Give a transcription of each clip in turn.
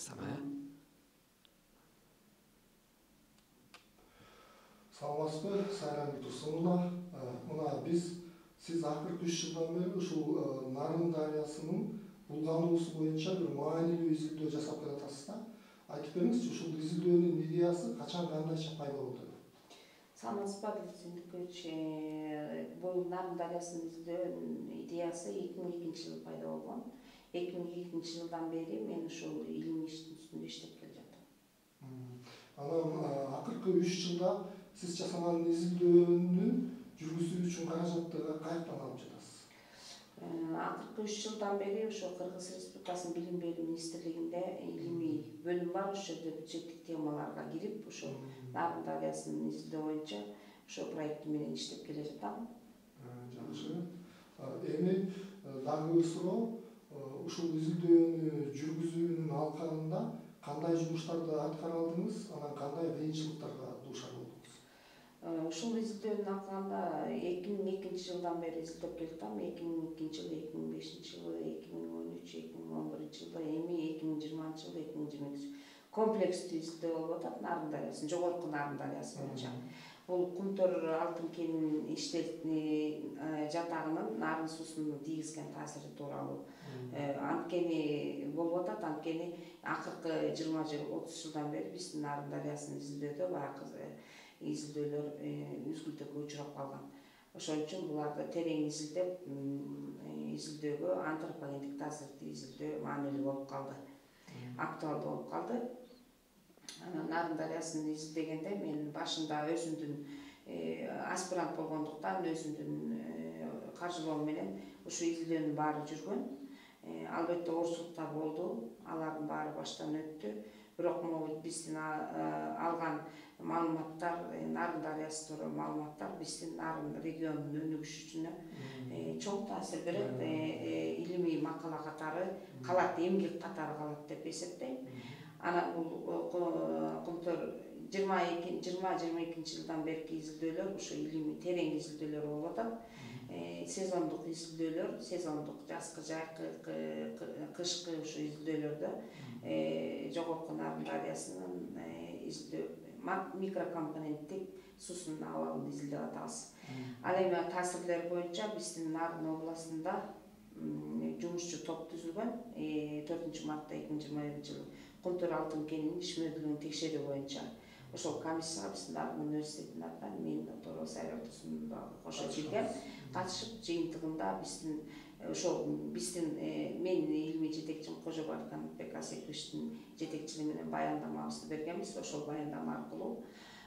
бериңиз ага. Саламатсызбы, Сайран Турсуновна. Мына сиз акыркы 3 жылдан бери ушул Нарын дарыясынын булгануусу боюнча бир маанилүү изилдөө жасап келатасыз да. Айтып бериңизчи, ушул изилдөөнүн идеясы качан кандайча пайда болду? Саламатсызбы, бул Нарын дарыясынын изилдөөнүн идеясы 2002 жылы пайда болгон. 2002 жылдан бери мен ушул илимий иштин үстүндө иштеп келе жатам. Анан акыркы 3 жылда сиз жасаган изилдөөнү жүргүзүү үчүн каражатты каяктан алып жатасыз? Акыркы 3 жылдан бери ошо Кыргыз Республикасынын Билим берүү министрлигинде илимий бөлүм бар. Ошол жерде бюджеттик темаларга кирип, ошо Нарын дарыясынын изилдөө боюнча ошо проекти менен иштеп келе жатам. Жакшы. Эми дагы бир суроо, ушул изилдөөнү жүргүзүүнүн алкагында кандай жумуштарды аткара алдыңыз, анан кандай кыйынчылыктарга дуушар болдуңуз? Ушул изилдөөнүн алкагында 2002 жылдан бери изилдеп келатам. 2002 жыл, 2005 жыл, 2013, 2011 жылда, эми 2020 жыл, 2022 комплекстүү изилдөө болуп атат Нарын дарыясынын, жогорку Нарын дарыясы боюнча. Бул Кумтөр алтын кенинин жатагынын нарын суусуна тийгизген таасири тууралуу анткени болуп атат. Анткени акыркы 20 жыл, 30 жылдан бери биздин Нарын дарыясынын изилдөөдө баягы изилдөөлөр үзгүлтүккө учурап калган. Ошон үчүн буларды терең изилдеп, изилдөөгө антропогендик таасирди изилдөө маанилүү болуп калды, актуалдуу болуп калды. Нарын дарыясын изилдегенде мен башында өзүмдүн аспирант болгондуктан өзүмдүн каржылоом менен ушу изилдөөнүн баары жүргөн. Албетте оорчулуктар болду, алардын баары баштан өттү. Бирок могу биздин алган маалыматтар, Нарын дарыясы тууралуу маалыматтар биздин Нарын регионунун өнүгүшүнө чоң таасир берет, илимий макала катары калат, эмгек катары калат деп эсептейм. Анан бул Кумтөр 20-22 жылдан берки изилдөөлөр ушу илимий терең изилдөөлөр болуп атат. Сезондук изилдөөлөр, сезондук жазкы, жайкы, кышкы ушу изилдөөлөрдө жогорку Нарын дарыясынын изилдөө микрокомпоненттик суусунун абалын изилдеп атабыз. Ал эми таасирлер боюнча биздин Нарын областында жумушчу топ түзүлгөн 4 мартта 2021 жылы Кумтөр алтын кенинин ишмердүүлүгүн текшерүү боюнча. Ошол комиссияга биздин Нарын университетинин атынан мен Торо Сайран Турсуновна кошо киргем. Катышып жыйынтыгында биздин мен илимий жетекчим Кожобаев Канатбек Асековичтин жетекчилиги менен баяндамабызды бергенбиз. Ошол баяндама аркылуу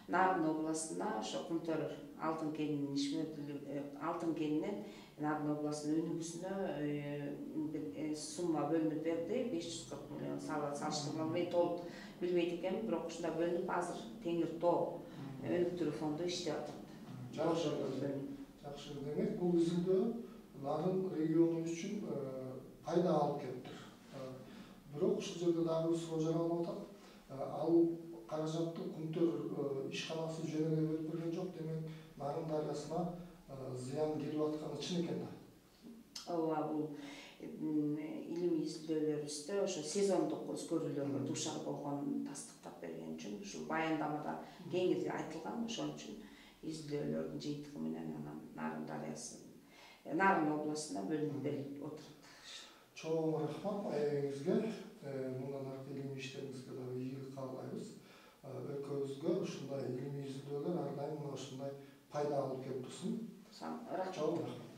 Нарын областына ошо Кумтөр алтын кенинин ишмердүүлүгү, алтын кенинен Нарын областынын өнүгүүсүнө сумма бөлүнүп берди. 540 миллион салыштырмалуу. Мен толук билбейт экенмин, бирок ушундай бөлүнүп азыр Теңир Тоо өнүктүрүү фонду иштеп атат. Жакшы. Демек, бул изилдөө Нарын региону үчүн пайда алып келиптир. Бирок ушул жерде дагы бир суроо жаралып атат. Ал каражатты Кумтөр ишканасы жөнүгө бөлүп берген жок. Демек, Нарын дарыясына зыян келип атканы чын экен да. Ооба, бул илимий изилдөөлөрүбүздө ошо сезондук өзгөрүүлөргө дуушар болгонун тастыктап берген үчүн ушул баяндамада кеңири айтылган. Ошон үчүн изилдөөлөрдүн жыйынтыгы менен анан Нарын дарыясы, Нарын областына бөлүнүп берилип отурат. Чоң рахмат аягыңызга. Мындан аркы илимий иштериңизге дагы ийгилик каалайбыз. Өлкөбүзгө ушундай илимий изилдөөлөр ар дайым ушундай пайда алып келип турсун. Рахмат.